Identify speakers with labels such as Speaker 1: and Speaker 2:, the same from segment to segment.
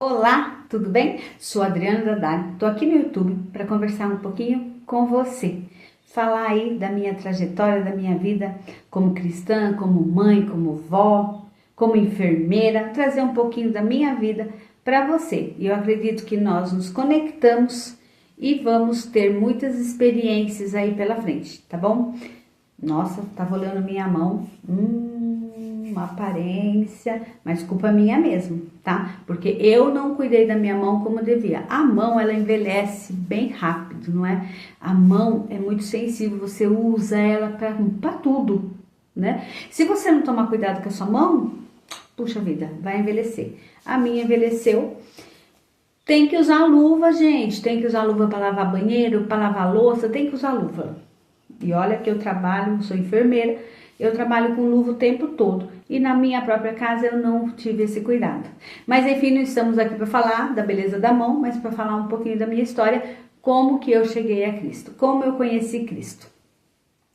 Speaker 1: Olá, tudo bem? Sou a Adriana Dadari, tô aqui no YouTube para conversar um pouquinho com você. Falar aí da minha trajetória, da minha vida como cristã, como mãe, como vó, como enfermeira, trazer um pouquinho da minha vida para você. E eu acredito que nós nos conectamos e vamos ter muitas experiências aí pela frente, tá bom? Nossa, tava olhando minha mão. Uma aparência, mas culpa minha mesmo, tá? Porque eu não cuidei da minha mão como devia. A mão, ela envelhece bem rápido, não é? A mão é muito sensível, você usa ela pra tudo, né? Se você não tomar cuidado com a sua mão, puxa vida, vai envelhecer. A minha envelheceu. Tem que usar luva, gente. Tem que usar luva para lavar banheiro, para lavar louça, tem que usar luva. E olha que eu trabalho, sou enfermeira, eu trabalho com luva o tempo todo. E na minha própria casa eu não tive esse cuidado. Mas enfim, não estamos aqui para falar da beleza da mão, mas para falar um pouquinho da minha história, como que eu cheguei a Cristo, como eu conheci Cristo.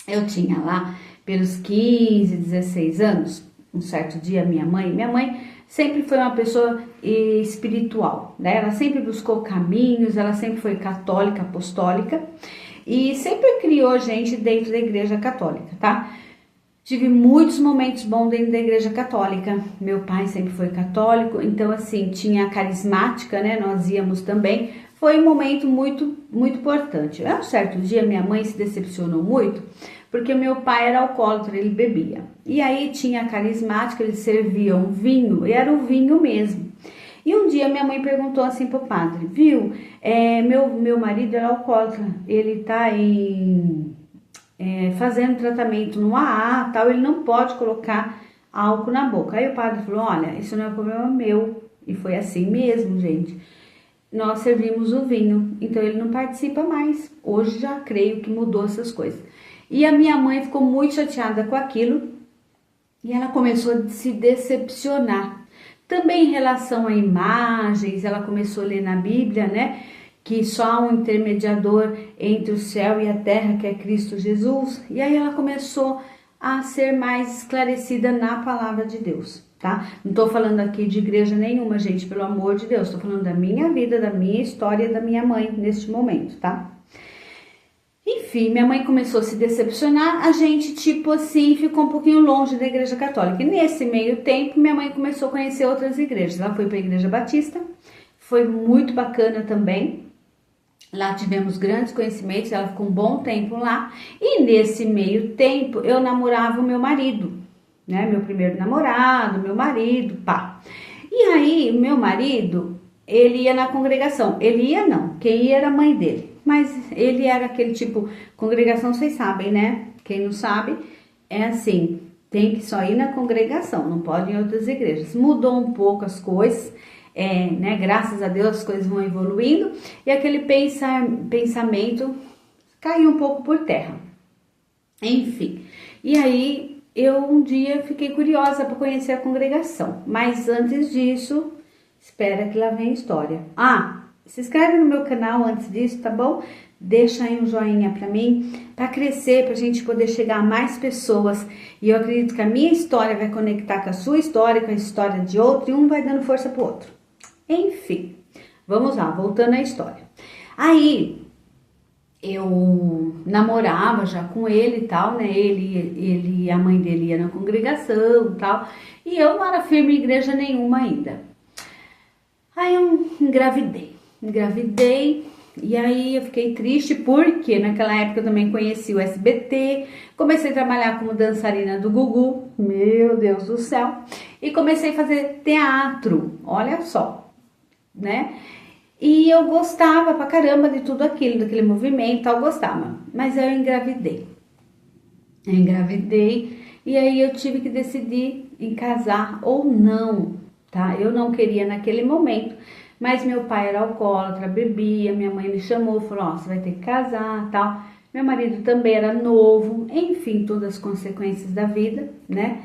Speaker 1: Eu tinha lá pelos 15, 16 anos, um certo dia minha mãe sempre foi uma pessoa espiritual, né? Ela sempre buscou caminhos, ela sempre foi católica, apostólica e sempre criou gente dentro da igreja católica, tá? Tive muitos momentos bons dentro da igreja católica. Meu pai sempre foi católico, então assim, tinha a carismática, né? Nós íamos também. Foi um momento muito importante. Um certo dia minha mãe se decepcionou muito, porque meu pai era alcoólatra, ele bebia. E aí tinha a carismática, eles serviam vinho, e era o vinho mesmo. E um dia minha mãe perguntou assim pro padre, viu, meu marido era alcoólatra, ele tá fazendo tratamento no AA, tal, ele não pode colocar álcool na boca. Aí o padre falou, olha, isso não é problema meu. E foi assim mesmo, gente. Nós servimos o vinho, então ele não participa mais. Hoje já creio que mudou essas coisas. E a minha mãe ficou muito chateada com aquilo e ela começou a se decepcionar. Também em relação a imagens, ela começou a ler na Bíblia, né? Que só há um intermediador entre o céu e a terra, que é Cristo Jesus. E aí ela começou a ser mais esclarecida na palavra de Deus, tá? Não tô falando aqui de igreja nenhuma, gente, pelo amor de Deus. Tô falando da minha vida, da minha história, da minha mãe neste momento, tá? Enfim, minha mãe começou a se decepcionar, a gente, tipo assim, ficou um pouquinho longe da igreja católica. E nesse meio tempo, minha mãe começou a conhecer outras igrejas. Ela foi para a igreja batista, foi muito bacana também. Lá tivemos grandes conhecimentos, ela ficou um bom tempo lá. E nesse meio tempo, eu namorava o meu marido, né? Meu primeiro namorado, meu marido, pá. E aí, meu marido, ele ia na congregação. Ele ia não, quem ia era a mãe dele. Mas ele era aquele tipo, congregação vocês sabem, né? Quem não sabe, é assim, tem que só ir na congregação, não pode ir em outras igrejas. Mudou um pouco as coisas, né? Graças a Deus as coisas vão evoluindo e aquele pensamento caiu um pouco por terra. Enfim, e aí eu um dia fiquei curiosa para conhecer a congregação, mas antes disso, espera que lá vem a história. Se inscreve no meu canal antes disso, tá bom? Deixa aí um joinha pra mim, pra crescer, pra gente poder chegar a mais pessoas. E eu acredito que a minha história vai conectar com a sua história, com a história de outro, e um vai dando força pro outro. Enfim, vamos lá, voltando à história. Aí, eu namorava já com ele e tal, né? Ele e a mãe dele ia na congregação e tal. E eu não era firme em igreja nenhuma ainda. Aí eu engravidei e aí eu fiquei triste porque naquela época eu também conheci o SBT, comecei a trabalhar como dançarina do Gugu, meu Deus do céu, e comecei a fazer teatro, olha só, né? E eu gostava pra caramba de tudo aquilo, daquele movimento, tal, gostava, mas eu engravidei e aí eu tive que decidir em casar ou não, tá? Eu não queria naquele momento. Mas meu pai era alcoólatra, bebia, minha mãe me chamou, falou, você vai ter que casar, tal. Meu marido também era novo, enfim, todas as consequências da vida, né?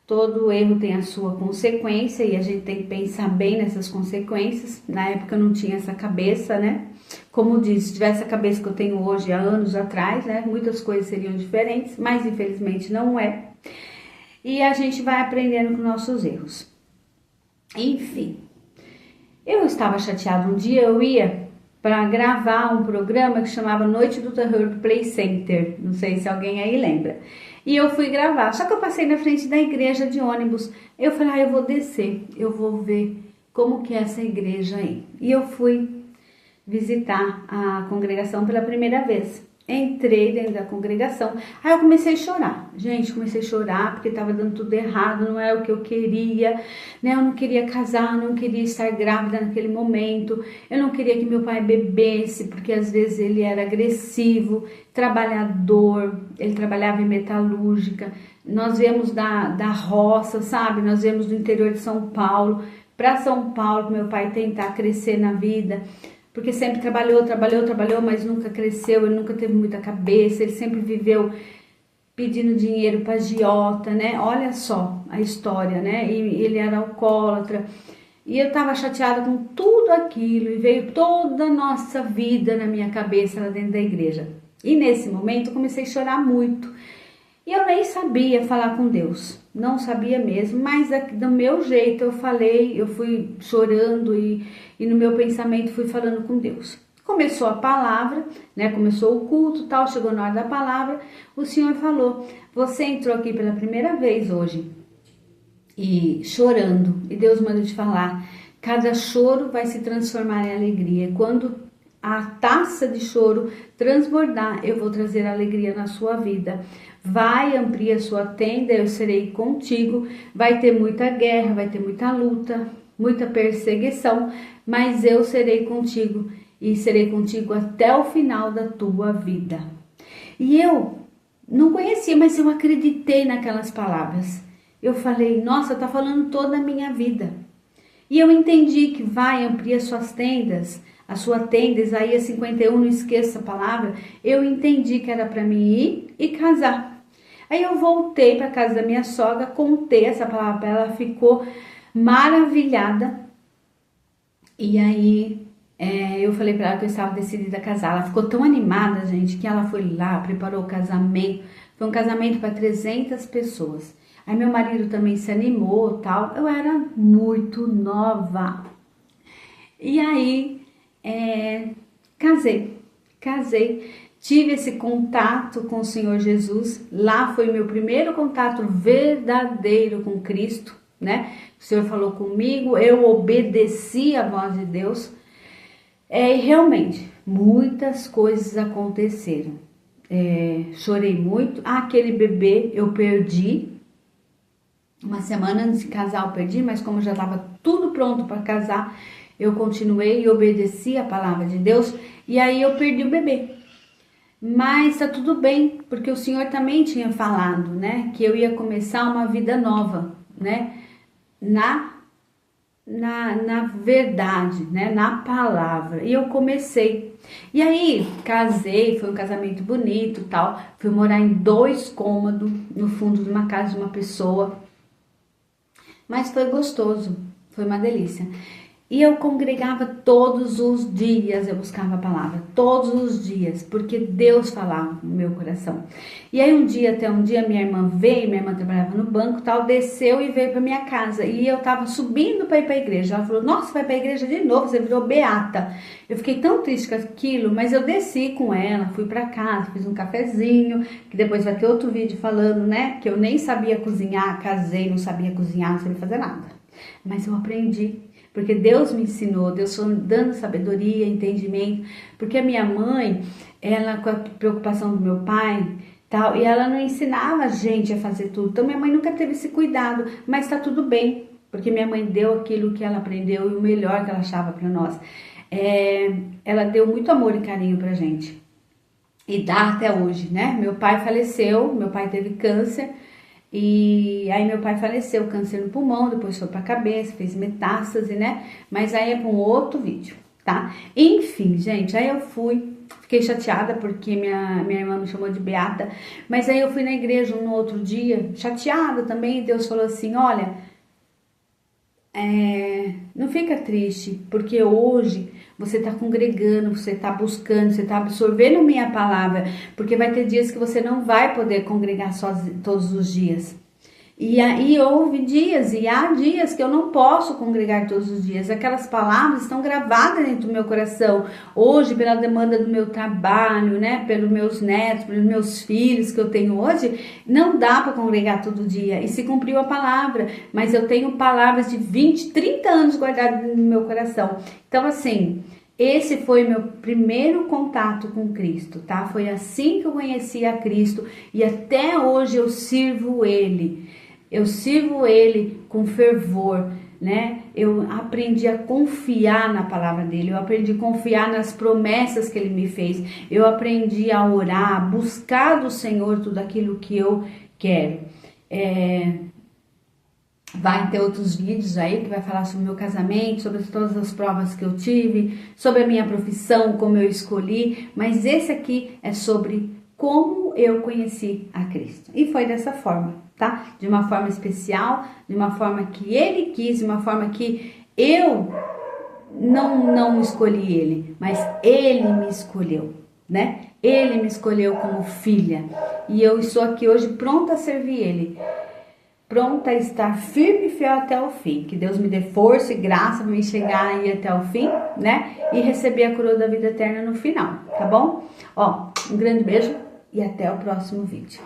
Speaker 1: Todo erro tem a sua consequência e a gente tem que pensar bem nessas consequências. Na época eu não tinha essa cabeça, né? Como disse, se tivesse a cabeça que eu tenho hoje, há anos atrás, né? Muitas coisas seriam diferentes, mas infelizmente não é. E a gente vai aprendendo com nossos erros. Enfim. Eu estava chateada. Um dia eu ia para gravar um programa que chamava Noite do Terror do Play Center. Não sei se alguém aí lembra. E eu fui gravar. Só que eu passei na frente da igreja de ônibus. Eu falei, eu vou descer, eu vou ver como que é essa igreja aí. E eu fui visitar a congregação pela primeira vez. Entrei dentro da congregação, aí eu comecei a chorar. Gente, comecei a chorar porque estava dando tudo errado, não era o que eu queria, né? Eu não queria casar, não queria estar grávida naquele momento, eu não queria que meu pai bebesse, porque às vezes ele era agressivo, trabalhador, ele trabalhava em metalúrgica. Nós viemos da roça, sabe? Nós viemos do interior de São Paulo, para São Paulo, meu pai tentar crescer na vida. Porque sempre trabalhou, mas nunca cresceu, ele nunca teve muita cabeça, ele sempre viveu pedindo dinheiro para agiota, né? Olha só a história, né? E ele era alcoólatra. E eu tava chateada com tudo aquilo e veio toda a nossa vida na minha cabeça lá dentro da igreja. E nesse momento eu comecei a chorar muito. E eu nem sabia falar com Deus, não sabia mesmo, mas do meu jeito eu falei, eu fui chorando e no meu pensamento fui falando com Deus. Começou a palavra, né? Começou o culto, tal, chegou na hora da palavra, o Senhor falou: você entrou aqui pela primeira vez hoje e chorando, e Deus manda te falar, cada choro vai se transformar em alegria. Quando a taça de choro transbordar, eu vou trazer alegria na sua vida. Vai, amplia a sua tenda, eu serei contigo. Vai ter muita guerra, vai ter muita luta, muita perseguição, mas eu serei contigo e serei contigo até o final da tua vida. E eu não conhecia, mas eu acreditei naquelas palavras. Eu falei, nossa, tá falando toda a minha vida. E eu entendi que vai, amplia suas tendas, a sua tenda, Isaías 51, não esqueça a palavra. Eu entendi que era para mim ir e casar. Aí eu voltei para casa da minha sogra, contei essa palavra para ela, ela ficou maravilhada. E aí eu falei para ela que eu estava decidida a casar. Ela ficou tão animada, gente, que ela foi lá, preparou o casamento. Foi um casamento para 300 pessoas. Aí meu marido também se animou, tal. Eu era muito nova. E aí casei, tive esse contato com o Senhor Jesus. Lá foi meu primeiro contato verdadeiro com Cristo, né? O Senhor falou comigo, eu obedeci a voz de Deus. E realmente, muitas coisas aconteceram. Chorei muito. Aquele bebê eu perdi. Uma semana antes de casar eu perdi, mas como já estava tudo pronto para casar, eu continuei e obedeci a palavra de Deus. E aí eu perdi o bebê. Mas tá tudo bem, porque o Senhor também tinha falado, né? Que eu ia começar uma vida nova, né? Na verdade, né? Na palavra. E eu comecei. E aí, casei, foi um casamento bonito e tal. Fui morar em 2 cômodos, no fundo de uma casa de uma pessoa. Mas foi gostoso, foi uma delícia. E eu congregava todos os dias, eu buscava a palavra, todos os dias, porque Deus falava no meu coração. E aí até um dia minha irmã veio, minha irmã trabalhava no banco, tal, desceu e veio para minha casa. E eu tava subindo para ir para a igreja. Ela falou, nossa, vai para a igreja de novo, você virou beata. Eu fiquei tão triste com aquilo, mas eu desci com ela, fui para casa, fiz um cafezinho, que depois vai ter outro vídeo falando, né, que eu nem sabia cozinhar, casei, não sabia cozinhar, não sabia fazer nada. Mas eu aprendi. Porque Deus me ensinou, Deus foi me dando sabedoria, entendimento. Porque a minha mãe, ela com a preocupação do meu pai, tal, e ela não ensinava a gente a fazer tudo. Então minha mãe nunca teve esse cuidado, mas tá tudo bem. Porque minha mãe deu aquilo que ela aprendeu e o melhor que ela achava para nós. Ela deu muito amor e carinho pra gente. E dá até hoje, né? Meu pai faleceu, meu pai teve câncer. E aí meu pai faleceu, câncer no pulmão, depois foi pra cabeça, fez metástase, né? Mas aí é pra um outro vídeo, tá? Enfim, gente, aí eu fiquei chateada porque minha irmã me chamou de beata. Mas aí eu fui na igreja no outro dia, chateada também, e Deus falou assim, olha, não fica triste, porque hoje você está congregando, você está buscando, você está absorvendo a minha palavra, porque vai ter dias que você não vai poder congregar sozinho todos os dias. E aí houve dias, e há dias que eu não posso congregar todos os dias. Aquelas palavras estão gravadas dentro do meu coração. Hoje, pela demanda do meu trabalho, né, pelos meus netos, pelos meus filhos que eu tenho hoje, não dá para congregar todo dia. E se cumpriu a palavra, mas eu tenho palavras de 20, 30 anos guardadas no meu coração. Então, assim, esse foi meu primeiro contato com Cristo, tá? Foi assim que eu conheci a Cristo e até hoje eu sirvo Ele. Eu sirvo Ele com fervor, né? Eu aprendi a confiar na palavra dele, eu aprendi a confiar nas promessas que ele me fez, eu aprendi a orar, a buscar do Senhor tudo aquilo que eu quero. Vai ter outros vídeos aí que vai falar sobre o meu casamento, sobre todas as provas que eu tive, sobre a minha profissão, como eu escolhi, mas esse aqui é sobre como eu conheci a Cristo. E foi dessa forma, tá? De uma forma especial, de uma forma que Ele quis, de uma forma que eu não escolhi Ele, mas Ele me escolheu, né? Ele me escolheu como filha e eu estou aqui hoje pronta a servir Ele. Pronta a estar firme e fiel até o fim. Que Deus me dê força e graça para me chegar aí até o fim, né? E receber a coroa da vida eterna no final, tá bom? Ó, um grande beijo e até o próximo vídeo.